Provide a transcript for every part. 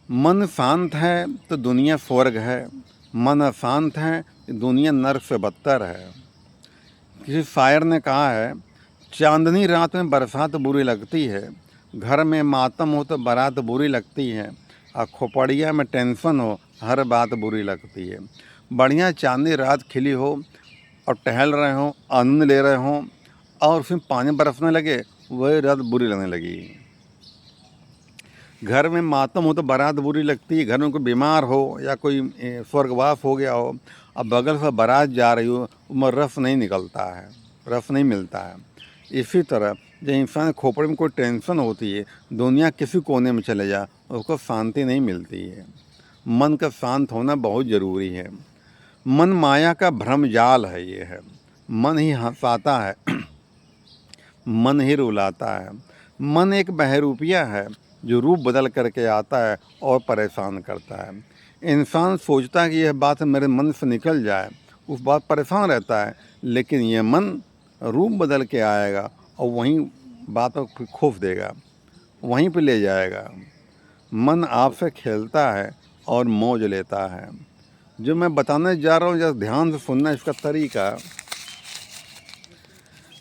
मन शांत है तो दुनिया स्वर्ग है, मन अशांत है तो दुनिया नर्क से बदतर है। किसी शायर ने कहा है, चांदनी रात में बरसात बुरी लगती है, घर में मातम हो तो बारात बुरी लगती है, और खोपड़िया में टेंशन हो हर बात बुरी लगती है। बढ़िया चांदनी रात खिली हो और टहल रहे हों, आनंद ले रहे हों, और उसमें पानी बरसने लगे, वही रात बुरी लगने लगी। घर में मातम हो तो बारात बुरी लगती है, घर में कोई बीमार हो या कोई स्वर्गवास हो गया हो, अब बगल से बारात जा रही हो, उसमें रस नहीं निकलता है, रस नहीं मिलता है। इसी तरह जब इंसान खोपड़े में कोई टेंशन होती है, दुनिया किसी कोने में चले जा, उसको शांति नहीं मिलती है। मन का शांत होना बहुत ज़रूरी है। मन माया का भ्रम जाल है, ये है। मन ही हंसाता है, मन ही रुलाता है। मन एक बहरूपिया है जो रूप बदल करके आता है और परेशान करता है। इंसान सोचता है कि यह बात मेरे मन से निकल जाए, उस बात परेशान रहता है, लेकिन यह मन रूप बदल के आएगा और वहीं बात को खोप देगा, वहीं पे ले जाएगा। मन आपसे खेलता है और मौज लेता है। जो मैं बताने जा रहा हूँ, जरा ध्यान से सुनना इसका तरीका।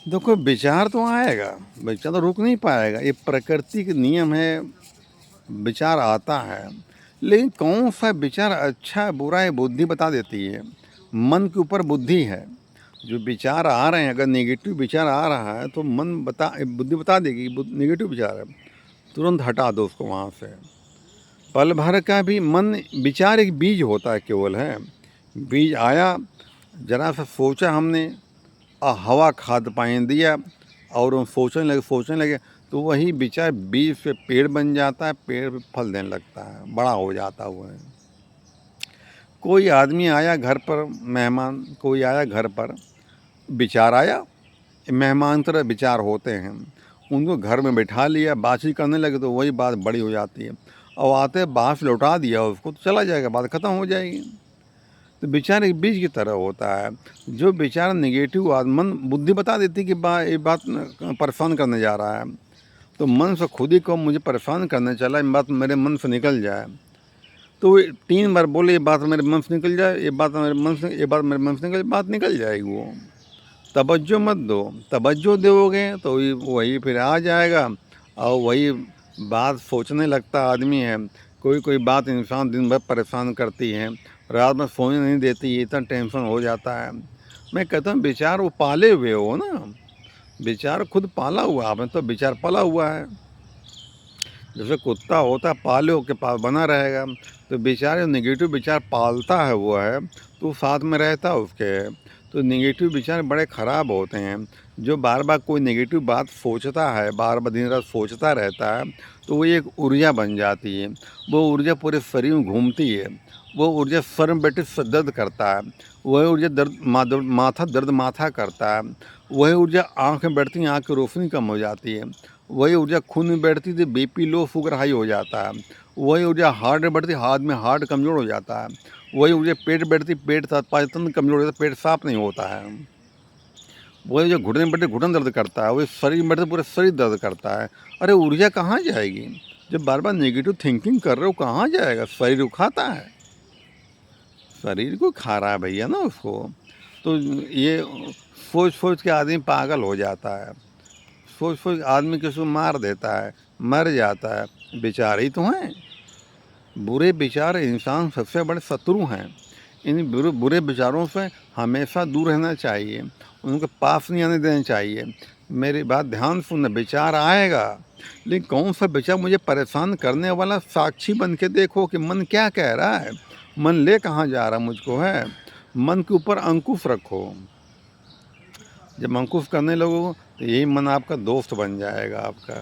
देखो, विचार तो आएगा, विचार तो रुक नहीं पाएगा, ये प्रकृति के नियम है, विचार आता है। लेकिन कौन सा विचार अच्छा है बुरा है, बुद्धि बता देती है। मन के ऊपर बुद्धि है। जो विचार आ रहे हैं, अगर नेगेटिव विचार आ रहा है तो बुद्धि बता देगी नेगेटिव विचार है, तुरंत हटा दो उसको वहाँ से। पल भर का भी मन विचार एक बीज होता है, केवल है। बीज आया, जरा सा सोचा हमने, हवा खाद पानी दिया और हम सोचने लगे तो वही विचार बीज से पेड़ बन जाता है, पेड़ पे फल देने लगता है, बड़ा हो जाता है। वो कोई आदमी आया घर पर, मेहमान कोई आया घर पर, विचार आया, मेहमान तरह विचार होते हैं, उनको घर में बैठा लिया, बातचीत करने लगे तो वही बात बड़ी हो जाती है, और आते बात लौटा दिया उसको तो चला जाएगा, बात ख़त्म हो जाएगी। तो विचार एक बीज की तरह होता है। जो विचार नेगेटिव मन बुद्धि बता देती कि ये बात परेशान करने जा रहा है, तो मन से खुद ही को मुझे परेशान करने चला, ये बात मेरे मन से निकल जाए। तो 3 बार बोले ये बात मेरे मन से निकल जाए, ये बात मेरे मन से, ये बात मेरे मन से बात निकल जाएगी। वो तवज्जो मत दो, तवज्जो दोगे तो वही फिर आ जाएगा, और वही बात सोचने लगता आदमी है। कोई बात इंसान दिन भर परेशान करती है, रात में सोने नहीं देती, इतना टेंशन हो जाता है। मैं कहता हूँ विचार वो पाले हुए हो ना, विचार खुद पाला हुआ, आपने तो विचार पाला हुआ है। जैसे कुत्ता होता है पाले के पास बना रहेगा, तो विचार नेगेटिव विचार पालता है वो है, तो साथ में रहता है उसके। तो नेगेटिव विचार बड़े ख़राब होते हैं। जो बार बार कोई नेगेटिव बात सोचता है, बार बार दिन रात सोचता रहता है, तो वो एक ऊर्जा बन जाती है। वो ऊर्जा पूरे शरीर में घूमती है, वो ऊर्जा सर में बैठे दर्द करता है, वही ऊर्जा माथा दर्द माथा करता है, वही ऊर्जा आँख में बैठती है, आँख की रोशनी कम हो जाती है, वही ऊर्जा खून में बैठती थी, बीपी लो, शुगर हाई हो जाता है, वही ऊर्जा हार्ट में बैठती, हाथ में हार्ट कमज़ोर हो जाता है, वही ऊर्जा पेट बैठती, पेट पाचन कमज़ोर हो जाता है, पेट साफ नहीं होता है, वही जो घुटने में बैठे घुटन दर्द करता है, वही शरीर में बैठे पूरा शरीर दर्द करता है। अरे ऊर्जा कहाँ जाएगी? जब बार बार नेगेटिव थिंकिंग कर रहे हो, कहाँ जाएगा? शरीर को खाता है, शरीर को खा रहा है भैया ना उसको। तो ये सोच के आदमी पागल हो जाता है, सोच आदमी किसी को मार देता है, मर जाता है। विचार ही तो हैं, बुरे विचार इंसान सबसे बड़े शत्रु हैं। इन बुरे विचारों से हमेशा दूर रहना चाहिए, उनके पास नहीं आने देना चाहिए। मेरी बात ध्यान सुनना, विचार आएगा, लेकिन कौन सा विचार मुझे परेशान करने वाला, साक्षी बन के देखो कि मन क्या कह रहा है, मन ले कहाँ जा रहा मुझको है। मन के ऊपर अंकुश रखो, जब अंकुश करने लगोगे तो यही मन आपका दोस्त बन जाएगा आपका।